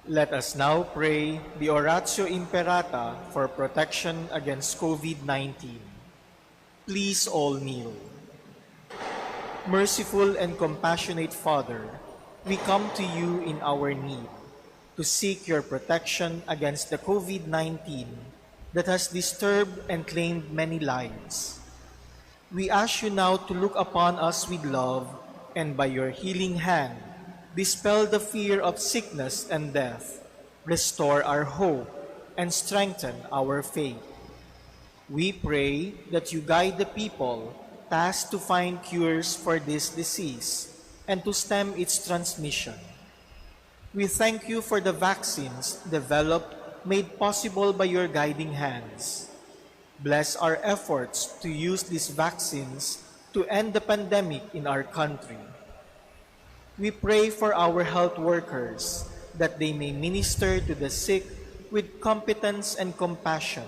Let us now pray the Oratio Imperata for protection against COVID-19. Please all kneel. Merciful and compassionate Father, we come to you in our need to seek your protection against the COVID-19 that has disturbed and claimed many lives. We ask you now to look upon us with love and by your healing hand, dispel the fear of sickness and death, restore our hope, and strengthen our faith. We pray that you guide the people tasked to find cures for this disease and to stem its transmission. We thank you for the vaccines developed, made possible by your guiding hands. Bless our efforts to use these vaccines to end the pandemic in our country. We pray for our health workers that they may minister to the sick with competence and compassion.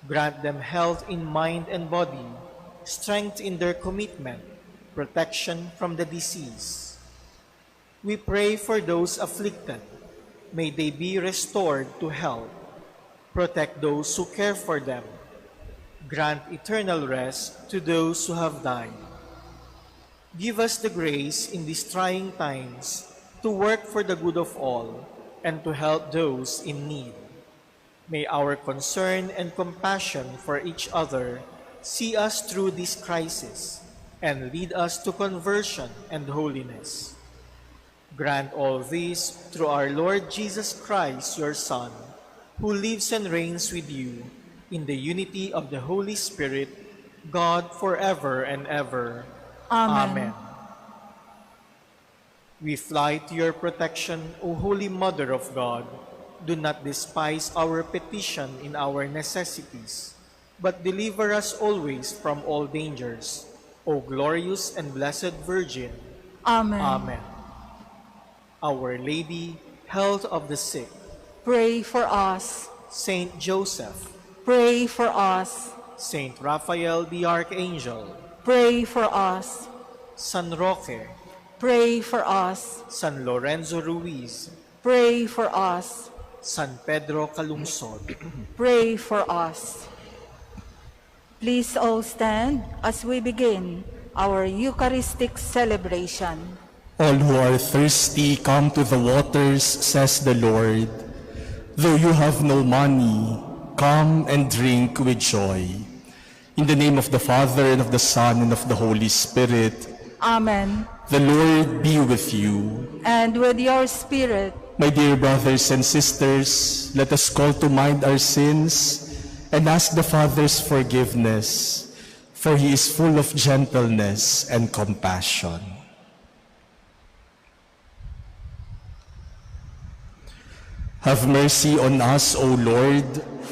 Grant them health in mind and body, strength in their commitment, protection from the disease. We pray for those afflicted. May they be restored to health. Protect those who care for them. Grant eternal rest to those who have died. Give us the grace in these trying times to work for the good of all and to help those in need. May our concern and compassion for each other see us through this crisis and lead us to conversion and holiness. Grant all this through our Lord Jesus Christ, your Son, who lives and reigns with you in the unity of the Holy Spirit, God forever and ever. Amen. Amen. We fly to your protection, O Holy Mother of God. Do not despise our petition in our necessities, but deliver us always from all dangers, O glorious and blessed Virgin. Amen. Amen. Our Lady, health of the sick. Pray for us. Saint Joseph. Pray for us. Saint Raphael the Archangel. Pray for us. San Roque. Pray for us. San Lorenzo Ruiz. Pray for us. San Pedro Calungsod. Pray for us. Please all stand as we begin our Eucharistic celebration. All who are thirsty, come to the waters, says the Lord. Though you have no money, come and drink with joy. In the name of the Father, and of the Son, and of the Holy Spirit. Amen. The Lord be with you. And with your spirit. My dear brothers and sisters, let us call to mind our sins and ask the Father's forgiveness, for he is full of gentleness and compassion. Have mercy on us, O Lord.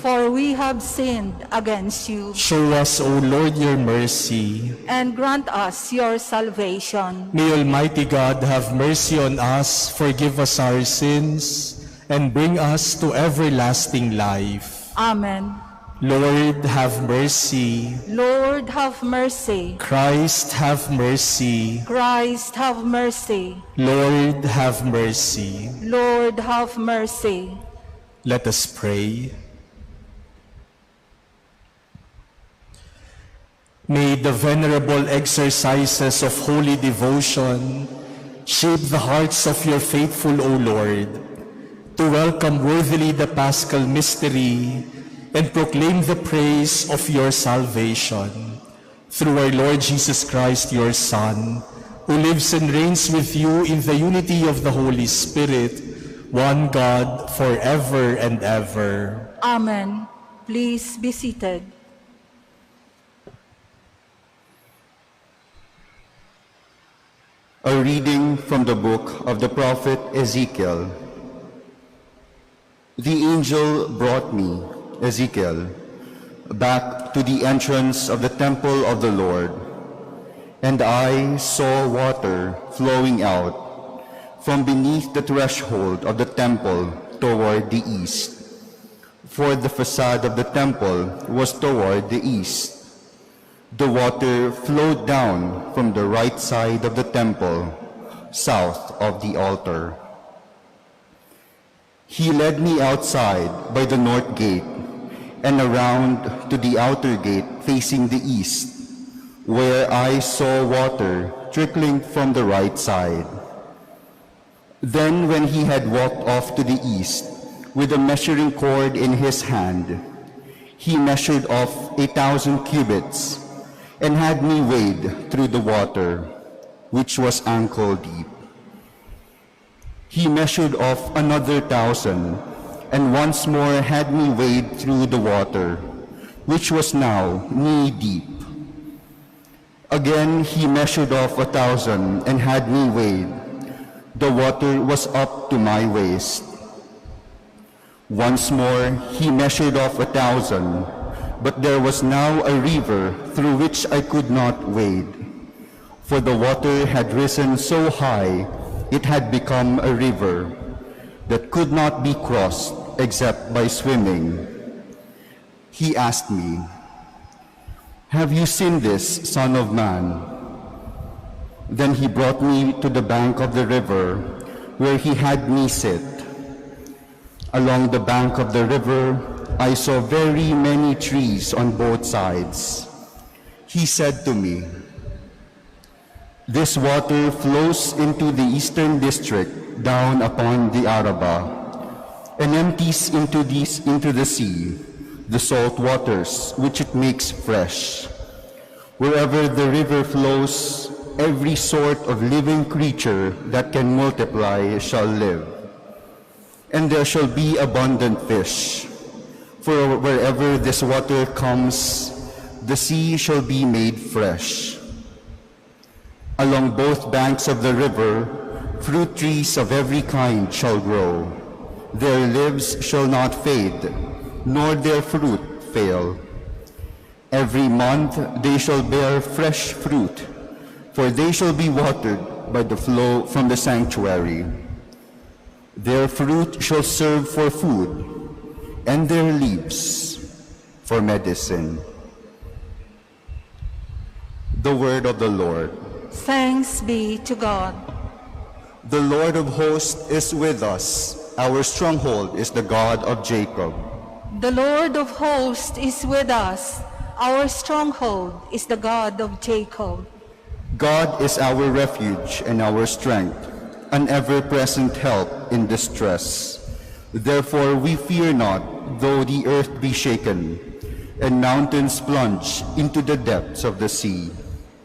For we have sinned against you. Show us, O Lord, your mercy. And grant us your salvation. May Almighty God have mercy on us, forgive us our sins, and bring us to everlasting life. Amen. Lord, have mercy. Lord, have mercy. Christ, have mercy. Christ, have mercy. Lord, have mercy. Lord, have mercy. Let us pray. May the venerable exercises of holy devotion shape the hearts of your faithful, O Lord, to welcome worthily the Paschal mystery and proclaim the praise of your salvation. Through our Lord Jesus Christ, your Son, who lives and reigns with you in the unity of the Holy Spirit, one God, forever and ever. Amen. Please be seated. A reading from the book of the prophet Ezekiel. The angel brought me, Ezekiel, back to the entrance of the temple of the Lord, and I saw water flowing out from beneath the threshold of the temple toward the east. For the facade of the temple was toward the east. The water flowed down from the right side of the temple, south of the altar. He led me outside by the north gate and around to the outer gate facing the east, where I saw water trickling from the right side. Then when he had walked off to the east with a measuring cord in his hand, he measured off 1,000 cubits and had me wade through the water, which was ankle deep. He measured off another 1,000, and once more had me wade through the water, which was now knee deep. Again he measured off 1,000 and had me wade. The water was up to my waist. Once more he measured off 1,000, but there was now a river through which I could not wade, for the water had risen so high it had become a river that could not be crossed except by swimming. He asked me, "Have you seen this, Son of Man?" Then he brought me to the bank of the river, where he had me sit. Along the bank of the river, I saw very many trees on both sides. He said to me, "This water flows into the eastern district down upon the Araba, and empties into the sea, the salt waters which it makes fresh. Wherever the river flows, every sort of living creature that can multiply shall live. And there shall be abundant fish, for wherever this water comes, the sea shall be made fresh. Along both banks of the river, fruit trees of every kind shall grow. Their leaves shall not fade, nor their fruit fail. Every month they shall bear fresh fruit, for they shall be watered by the flow from the sanctuary. Their fruit shall serve for food, and their leaves for medicine." The word of the Lord. Thanks be to God. The Lord of hosts is with us. Our stronghold is the God of Jacob. The Lord of hosts is with us. Our stronghold is the God of Jacob. God is our refuge and our strength, an ever-present help in distress. Therefore we fear not, though the earth be shaken, and mountains plunge into the depths of the sea.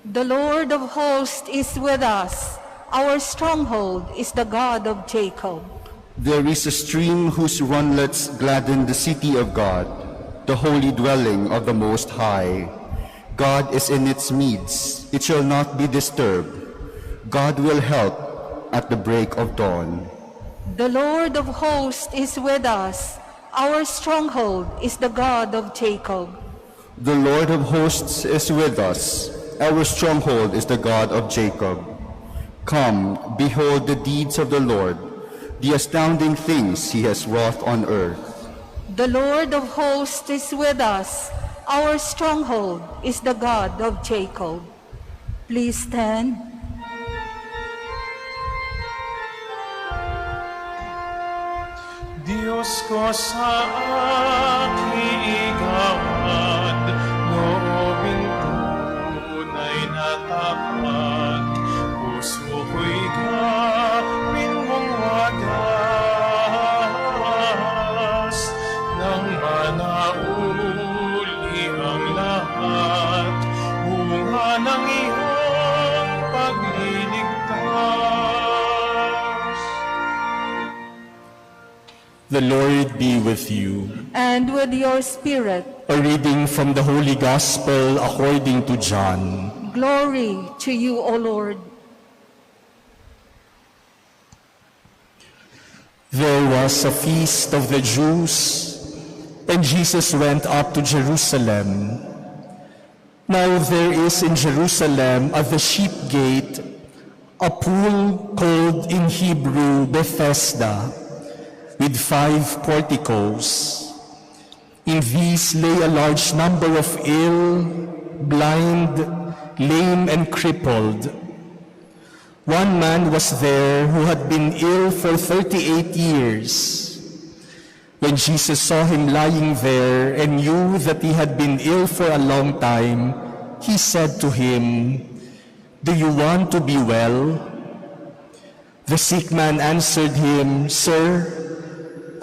The Lord of hosts is with us. Our stronghold is the God of Jacob. There is a stream whose runlets gladden the city of God, the holy dwelling of the Most High. God is in its midst. It shall not be disturbed. God will help at the break of dawn. The Lord of hosts is with us. Our stronghold is the God of Jacob. The Lord of hosts is with us. Our stronghold is the God of Jacob. Come, behold the deeds of the Lord, the astounding things he has wrought on earth. The Lord of hosts is with us. Our stronghold is the God of Jacob. Please stand. Diyos ko sa aking igawad, loobing tunay na tapat, puso ko'y gawin mong wagas, nang manauli ang lahat, bunga ng iyong pagliligtas. The Lord be with you. And with your spirit. A reading from the Holy Gospel according to John. Glory to you, O Lord. There was a feast of the Jews, and Jesus went up to Jerusalem. Now there is in Jerusalem at the sheep gate a pool called in Hebrew Bethesda, with 5 porticos. In these lay a large number of ill, blind, lame, and crippled. One man was there who had been ill for 38 years. When Jesus saw him lying there and knew that he had been ill for a long time, he said to him, "Do you want to be well?" The sick man answered him, "Sir,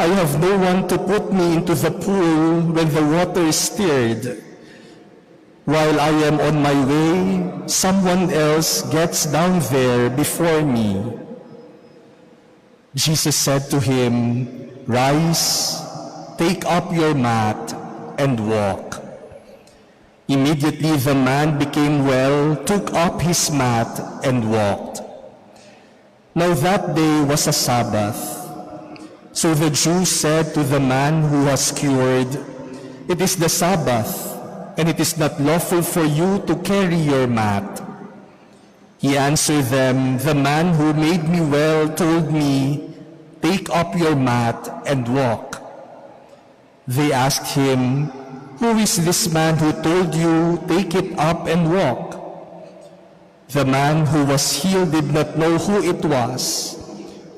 I have no one to put me into the pool when the water is stirred. While I am on my way, someone else gets down there before me." Jesus said to him, "Rise, take up your mat, and walk." Immediately the man became well, took up his mat, and walked. Now that day was a Sabbath. So the Jews said to the man who was cured, "It is the Sabbath, and it is not lawful for you to carry your mat." He answered them, "The man who made me well told me, 'Take up your mat and walk.'" They asked him, "Who is this man who told you, 'Take it up and walk'?" The man who was healed did not know who it was,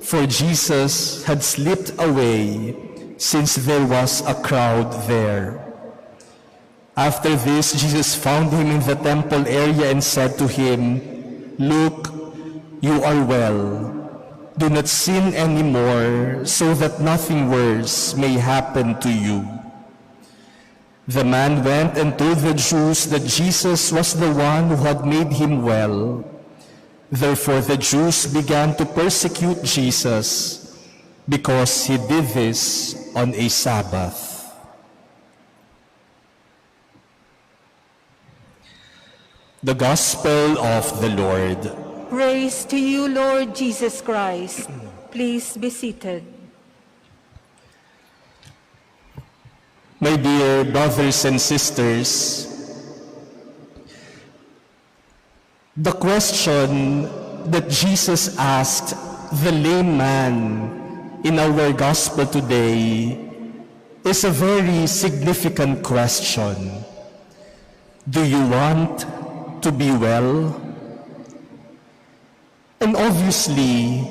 for Jesus had slipped away, since there was a crowd there. After this, Jesus found him in the temple area and said to him, "Look, you are well. Do not sin anymore, so that nothing worse may happen to you." The man went and told the Jews that Jesus was the one who had made him well. Therefore the Jews began to persecute Jesus because he did this on a Sabbath. The Gospel of the Lord. Praise to you, Lord Jesus Christ. Please be seated. My dear brothers and sisters, the question that Jesus asked the lame man in our gospel today is a very significant question. Do you want to be well? And obviously,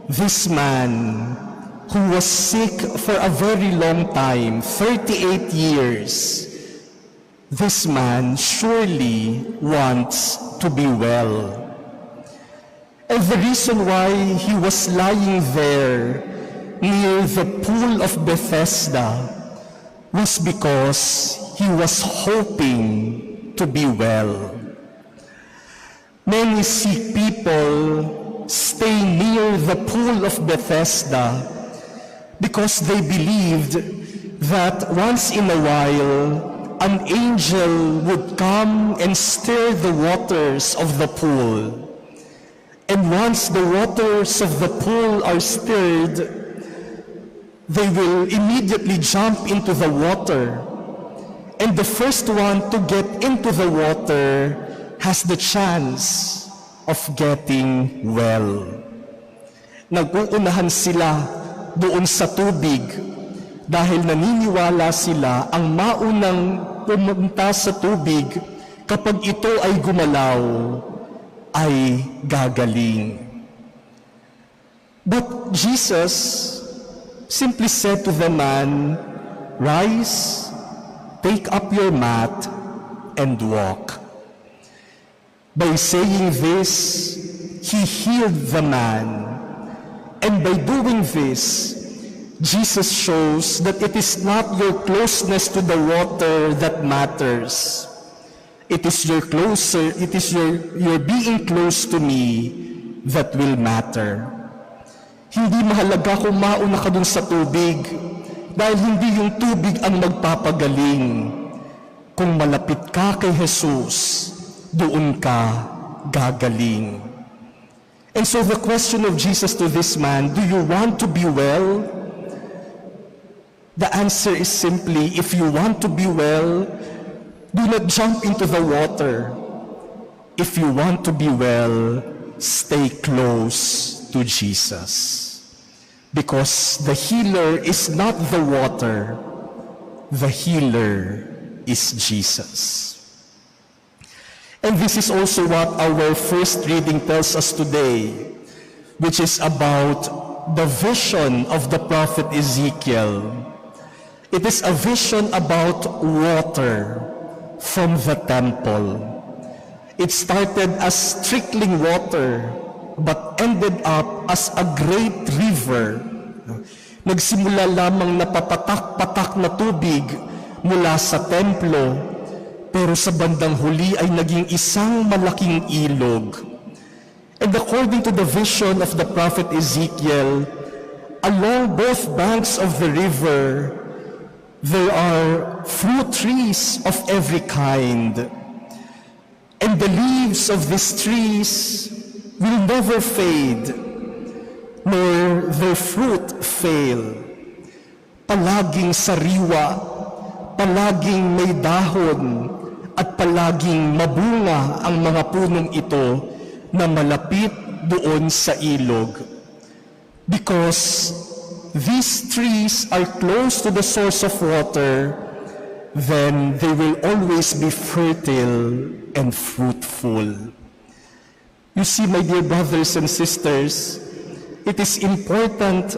this man who was sick for a very long time, 38 years, this man surely wants to be well. And the reason why he was lying there near the pool of Bethesda was because he was hoping to be well. Many sick people stay near the pool of Bethesda because they believed that once in a while, an angel would come and stir the waters of the pool. And once the waters of the pool are stirred, they will immediately jump into the water. And the first one to get into the water has the chance of getting well. Nag-uunahan sila doon sa tubig dahil naniniwala sila ang maunang pumunta sa tubig kapag ito ay gumalaw ay gagaling. But Jesus simply said to the man, "Rise, take up your mat, and walk." By saying this, he healed the man. And by doing this, Jesus shows that it is not your closeness to the water that matters. It is your being close to me that will matter. Hindi mahalaga kung mauna ka dun sa tubig, dahil hindi yung tubig ang magpapagaling. Kung malapit ka kay Jesus, doon ka gagaling. And so the question of Jesus to this man, do you want to be well? The answer is simply, if you want to be well, do not jump into the water. If you want to be well, stay close to Jesus. Because the healer is not the water, the healer is Jesus. And this is also what our first reading tells us today, which is about the vision of the prophet Ezekiel. It is a vision about water from the temple. It started as trickling water, but ended up as a great river. Nagsimula lamang na papatak-patak na tubig mula sa templo, pero sa bandang huli ay naging isang malaking ilog. And according to the vision of the prophet Ezekiel, along both banks of the river, there are fruit trees of every kind. And the leaves of these trees will never fade, nor their fruit fail. Palaging sariwa, palaging may dahon, at palaging mabunga ang mga punong ito na malapit doon sa ilog. Because these trees are close to the source of water, then they will always be fertile and fruitful. You see, my dear brothers and sisters, it is important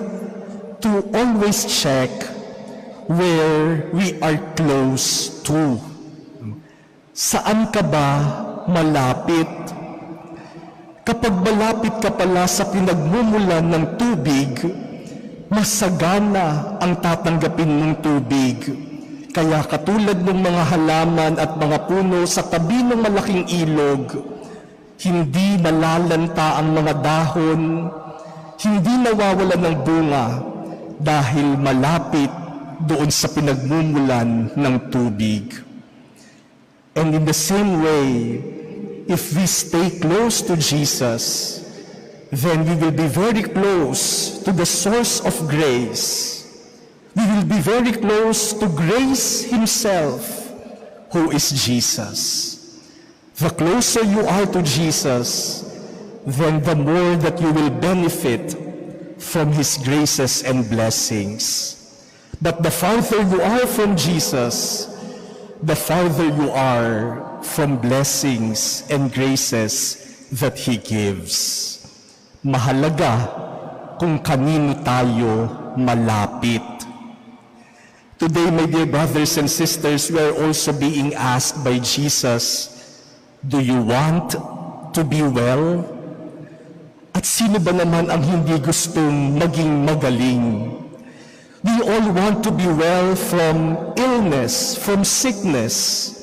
to always check where we are close to. Saan ka ba malapit? Kapag malapit ka pala sa pinagmumulan ng tubig, masagana ang tatanggapin ng tubig. Kaya katulad ng mga halaman at mga puno sa tabi ng malaking ilog, hindi nalalanta ang mga dahon, hindi nawawalan ng bunga dahil malapit doon sa pinagmumulan ng tubig. And in the same way, if we stay close to Jesus, then we will be very close to the source of grace. We will be very close to grace Himself, who is Jesus. The closer you are to Jesus, then the more that you will benefit from His graces and blessings. But the farther you are from Jesus, the farther you are from blessings and graces that He gives. Mahalaga kung kanino tayo malapit. Today, my dear brothers and sisters, we are also being asked by Jesus, do you want to be well? At sino ba naman ang hindi gustong maging magaling? We all want to be well from illness, from sickness.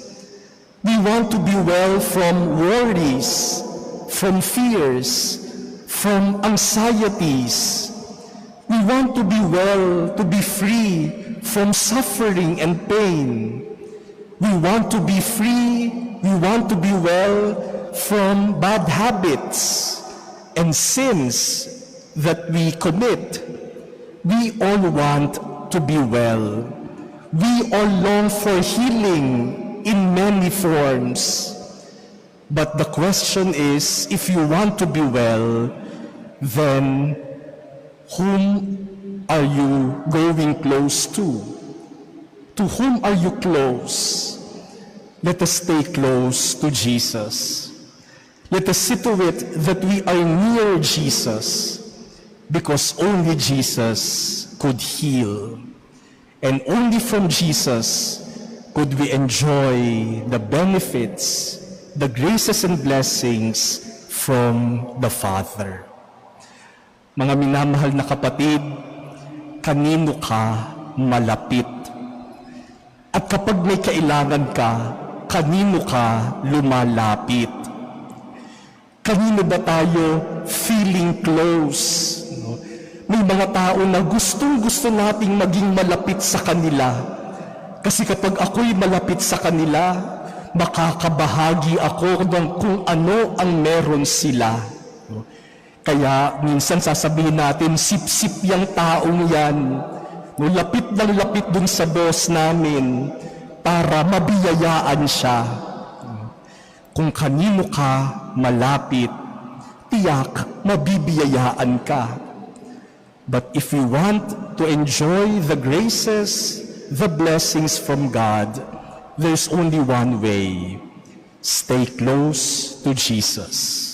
We want to be well from worries, from fears, from anxieties. We want to be well, to be free from suffering and pain. We want to be free, we want to be well from bad habits and sins that we commit. We all want to be well. We all long for healing in many forms. But the question is, if you want to be well, then whom are you going close to? To whom are you close? Let us stay close to Jesus. Let us see to it that we are near Jesus, because only Jesus could heal. And only from Jesus could we enjoy the benefits, the graces and blessings from the Father. Mga minamahal na kapatid, kanino ka malapit? At kapag may kailangan ka, kanino ka lumalapit? Kanino ba tayo feeling close? May mga tao na gustong-gusto nating maging malapit sa kanila. Kasi kapag ako'y malapit sa kanila, makakabahagi ako ng kung ano ang meron sila. Kaya minsan sasabihin natin, sip-sip yung taong yan. Lapit ng lapit dun sa boss namin para mabiyayaan siya. Kung kanino ka malapit, tiyak mabibiyayaan ka. But if we want to enjoy the graces, the blessings from God, there's only one way. Stay close to Jesus.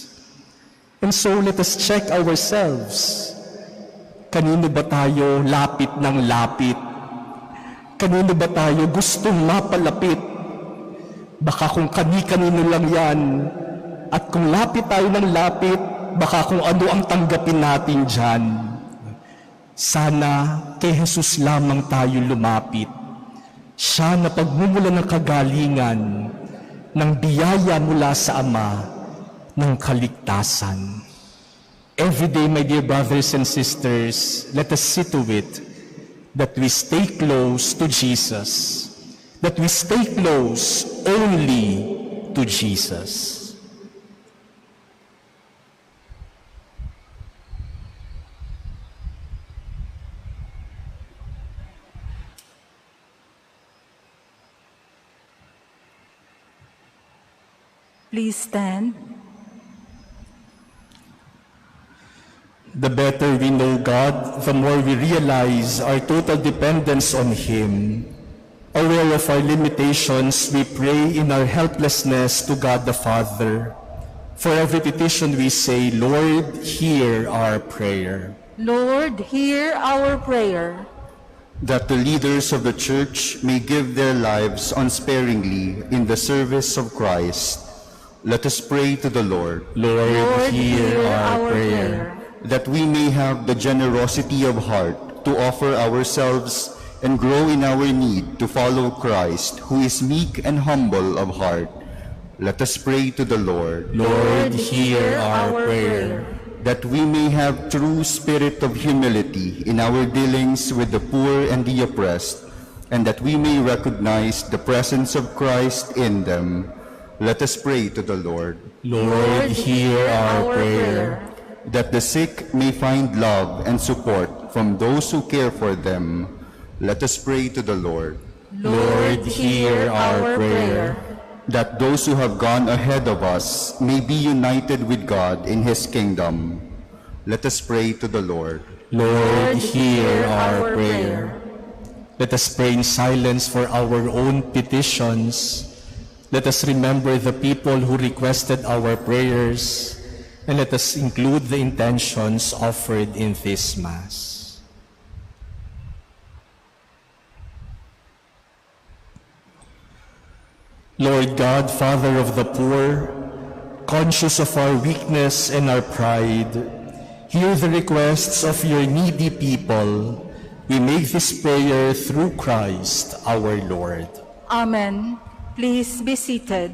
And so let us check ourselves. Kanino ba tayo lapit ng lapit? Kanino ba tayo gustong mapalapit? Baka kung kani-kanino lang yan. At kung lapit tayo ng lapit, baka kung ano ang tanggapin natin dyan. Sana kay Jesus lamang tayo lumapit. Siya na pagmumula ng kagalingan, ng biyaya mula sa Ama, ng kaligtasan. Every day, my dear brothers and sisters, let us see to it that we stay close to Jesus, that we stay close only to Jesus. Please stand. The better we know God, the more we realize our total dependence on Him. Aware of our limitations, we pray in our helplessness to God the Father. For every petition we say, Lord, hear our prayer. Lord, hear our prayer. That the leaders of the Church may give their lives unsparingly in the service of Christ, let us pray to the Lord. Lord, hear our prayer. That we may have the generosity of heart to offer ourselves and grow in our need to follow Christ, who is meek and humble of heart. Let us pray to the Lord. Lord, hear our prayer. That we may have true spirit of humility in our dealings with the poor and the oppressed, and that we may recognize the presence of Christ in them. Let us pray to the Lord. Lord, hear our prayer. That the sick may find love and support from those who care for them. Let us pray to the Lord. Lord, hear our prayer. That those who have gone ahead of us may be united with God in His kingdom. Let us pray to the Lord. Lord, hear our prayer. Let us pray in silence for our own petitions. Let us remember the people who requested our prayers, and let us include the intentions offered in this Mass. Lord God, Father of the poor, conscious of our weakness and our pride, hear the requests of your needy people. We make this prayer through Christ our Lord. Amen. Please be seated.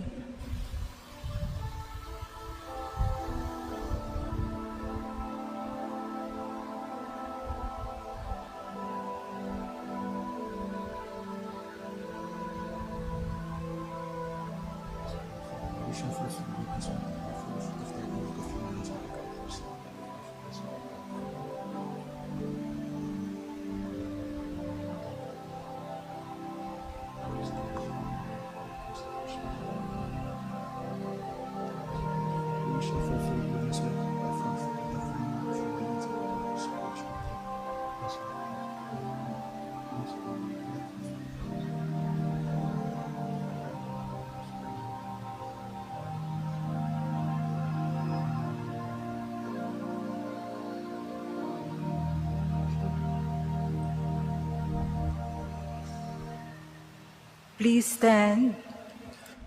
Please stand.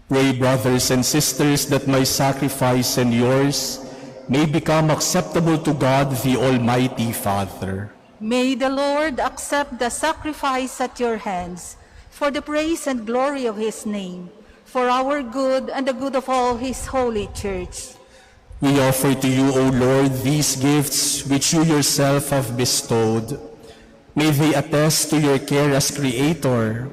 Pray, brothers and sisters, that my sacrifice and yours may become acceptable to God, the Almighty Father. May the Lord accept the sacrifice at your hands for the praise and glory of his name, for our good and the good of all his holy church. We offer to you, O Lord, these gifts which you yourself have bestowed. May they attest to your care as Creator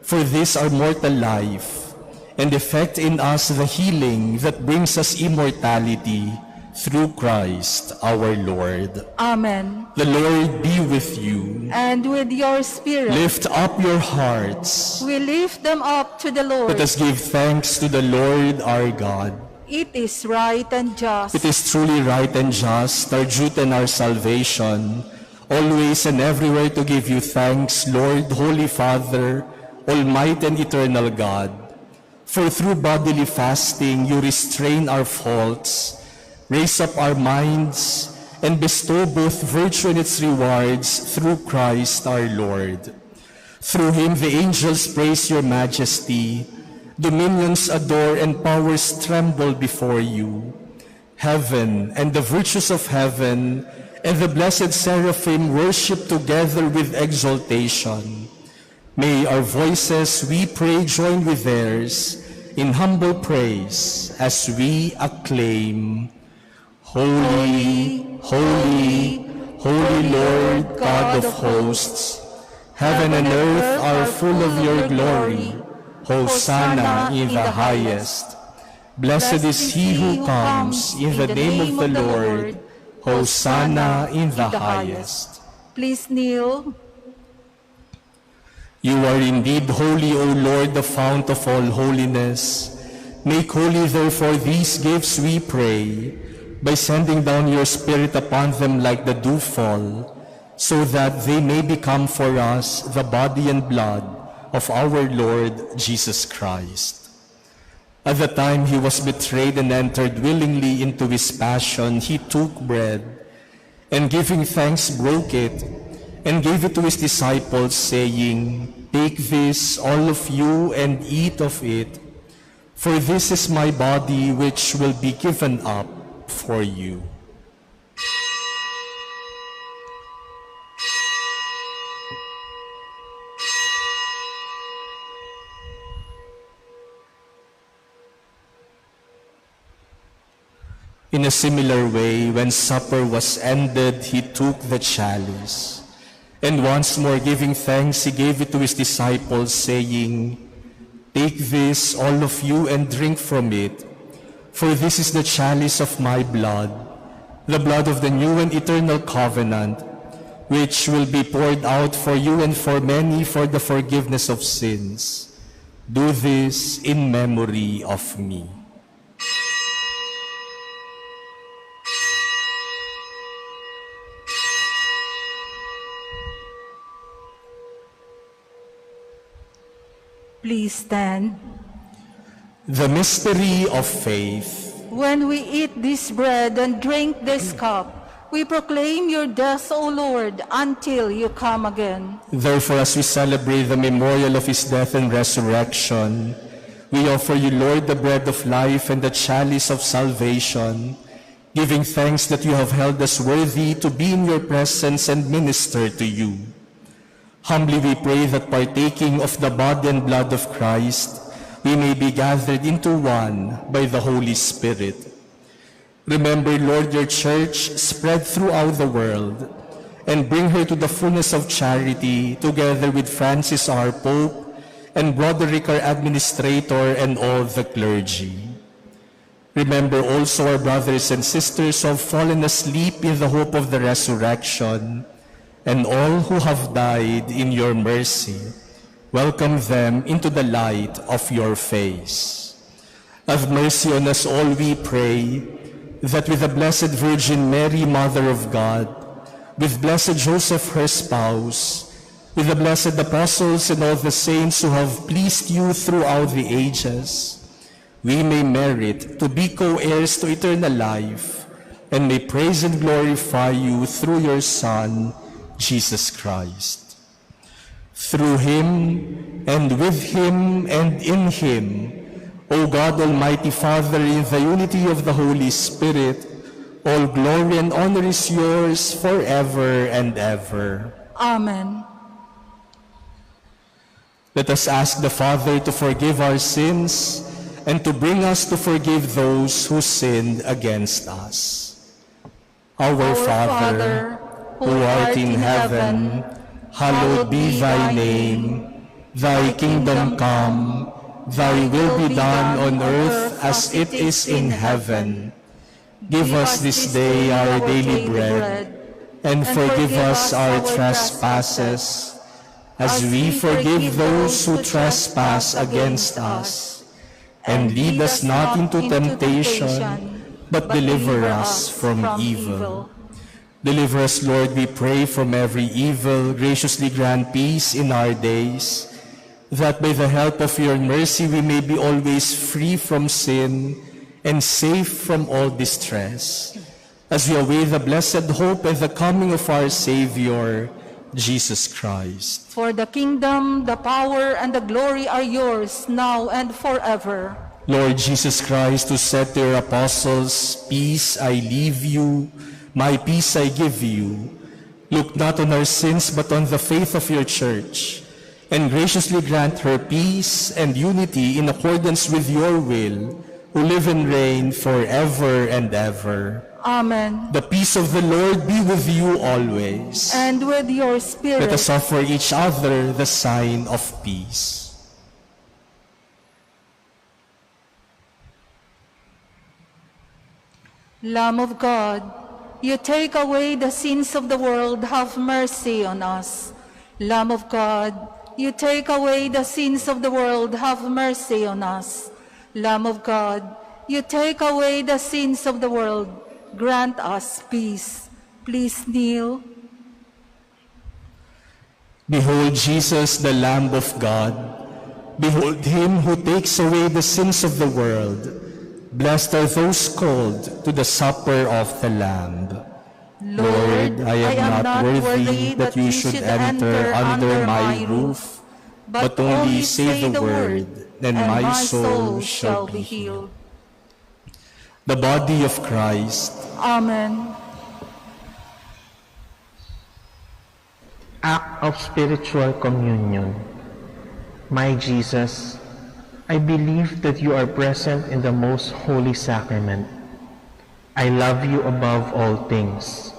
for this our mortal life, and effect in us the healing that brings us immortality through Christ our Lord. Amen. The Lord be with you. And with your spirit. Lift up your hearts. We lift them up to the Lord. Let us give thanks to the Lord our God. It is right and just. It is truly right and just, our duty and our salvation, always and everywhere to give you thanks, Lord, Holy Father, Almighty and eternal God. For through bodily fasting you restrain our faults, raise up our minds, and bestow both virtue and its rewards through Christ our Lord. Through him the angels praise your majesty, dominions adore and powers tremble before you. Heaven and the virtues of heaven and the blessed seraphim worship together with exaltation. May our voices, we pray, join with theirs in humble praise as we acclaim, Holy, holy, holy Lord God of hosts, heaven and earth are full of your glory. Hosanna in the highest. Blessed is he who comes in the name of the Lord. Hosanna in the highest. Please kneel. You are indeed holy, O Lord, the fount of all holiness. Make holy, therefore, these gifts, we pray, by sending down your Spirit upon them like the dewfall, so that they may become for us the body and blood of our Lord Jesus Christ. At the time he was betrayed and entered willingly into his passion, he took bread, and giving thanks broke it, and gave it to his disciples, saying, "Take this, all of you, and eat of it, for this is my body which will be given up for you." In a similar way, when supper was ended, he took the chalice, and once more giving thanks, he gave it to his disciples, saying, "Take this, all of you, and drink from it, for this is the chalice of my blood, the blood of the new and eternal covenant, which will be poured out for you and for many for the forgiveness of sins. Do this in memory of me." Please stand. The mystery of faith. When we eat this bread and drink this cup, we proclaim your death, O Lord, until you come again. Therefore, as we celebrate the memorial of his death and resurrection, we offer you, Lord, the bread of life and the chalice of salvation, giving thanks that you have held us worthy to be in your presence and minister to you. Humbly we pray that partaking of the body and blood of Christ, we may be gathered into one by the Holy Spirit. Remember, Lord, your church spread throughout the world, and bring her to the fullness of charity, together with Francis our Pope, and Broderick our Administrator, and all the clergy. Remember also our brothers and sisters who have fallen asleep in the hope of the resurrection, and all who have died in your mercy. Welcome them into the light of your face. Have mercy on us all, we pray, that with the Blessed Virgin Mary, Mother of God, with blessed Joseph, her spouse, with the blessed apostles and all the saints who have pleased you throughout the ages, we may merit to be co-heirs to eternal life, and may praise and glorify you through your Son, Jesus Christ. Through him, and with him, and in him, O God, Almighty Father, in the unity of the Holy Spirit, all glory and honor is yours forever and ever. Amen. Let us ask the Father to forgive our sins and to bring us to forgive those who sinned against us. Our Father, who art in heaven, hallowed be thy name. Thy kingdom come, thy will be done on earth as it is in heaven. Give us this day our daily bread, and forgive us our trespasses, as we forgive those who trespass against us. And lead us not into temptation, but deliver us from evil. Deliver us, Lord, we pray, from every evil. Graciously grant peace in our days, that by the help of your mercy we may be always free from sin and safe from all distress. as we await the blessed hope and the coming of our Savior, Jesus Christ. For the kingdom, the power, and the glory are yours, now and forever. Lord Jesus Christ, who said to your apostles, "Peace I leave you, my peace I give you," look not on our sins but on the faith of your church, and graciously grant her peace and unity in accordance with your will, who live and reign forever and ever. Amen. The peace of the Lord be with you always. And with your spirit. Let us offer each other the sign of peace. Lamb of God, you take away the sins of the world, have mercy on us. Lamb of God, you take away the sins of the world, have mercy on us. Lamb of God, you take away the sins of the world, grant us peace. Please kneel. Behold Jesus, the Lamb of God. Behold him who takes away the sins of the world. Blessed are those called to the supper of the Lamb. Lord, I am not worthy that you should enter under my roof, but only say the word, and my soul shall be healed. The body of Christ. Amen. Act of spiritual communion. My Jesus, I believe that you are present in the most holy sacrament. I love you above all things,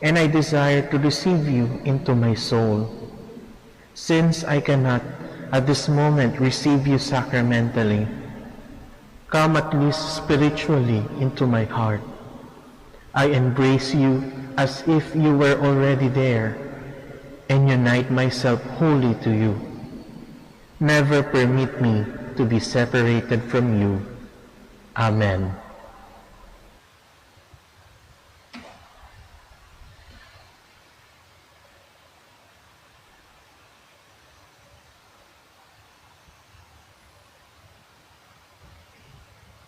and I desire to receive you into my soul. Since I cannot at this moment receive you sacramentally, come at least spiritually into my heart. I embrace you as if you were already there, and unite myself wholly to you. Never permit me to be separated from you. Amen.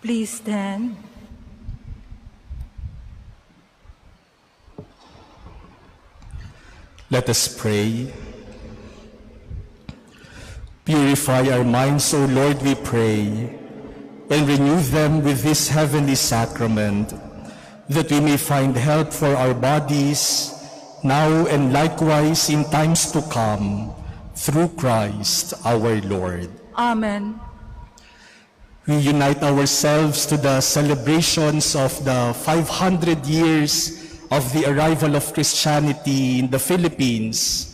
Please stand. Let us pray. Purify our minds, O Lord, we pray, and renew them with this heavenly sacrament, that we may find help for our bodies, now and likewise in times to come, through Christ our Lord. Amen. We unite ourselves to the celebrations of the 500 years of the arrival of Christianity in the Philippines.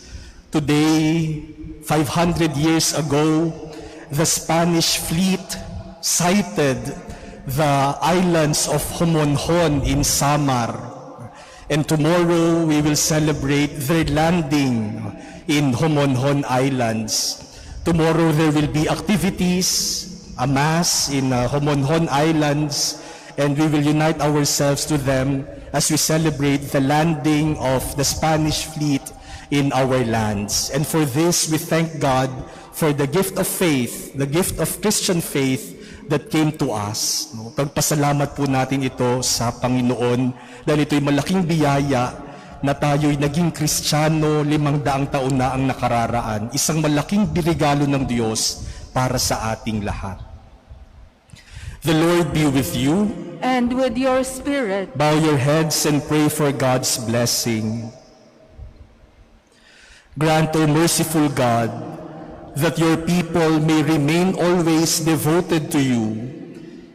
Today, 500 years ago, the Spanish fleet sighted the islands of Homonhon in Samar. And tomorrow, we will celebrate their landing in Homonhon Islands. Tomorrow, there will be activities, a mass in Homonhon Islands, and we will unite ourselves to them as we celebrate the landing of the Spanish fleet in our lands. And for this, we thank God for the gift of faith, the gift of Christian faith that came to us. Pagpasalamat po natin ito sa Panginoon dahil ito'y malaking biyaya na tayo'y naging Kristiyano 500 taon na ang nakararaan. Isang malaking regalo ng Diyos para sa ating lahat. The Lord be with you. And with your spirit. Bow your heads and pray for God's blessing. Grant, O merciful God, that your people may remain always devoted to you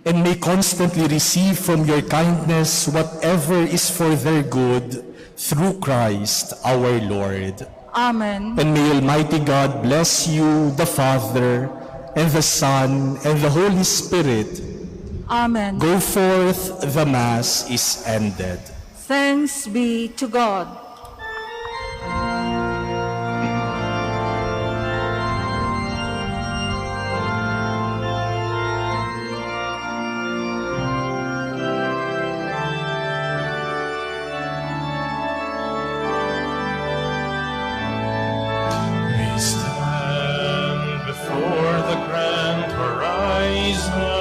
and may constantly receive from your kindness whatever is for their good through Christ our Lord. Amen. And may Almighty God bless you, the Father, and the Son, and the Holy Spirit. Amen. Go forth, the Mass is ended. Thanks be to God. We stand before the grand horizon,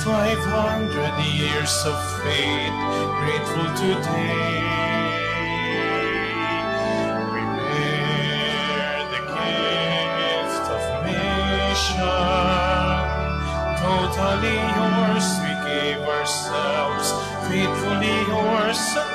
500 years prayers of faith, grateful today. Prepare the gift of mission. Totally yours, we gave ourselves, faithfully yours.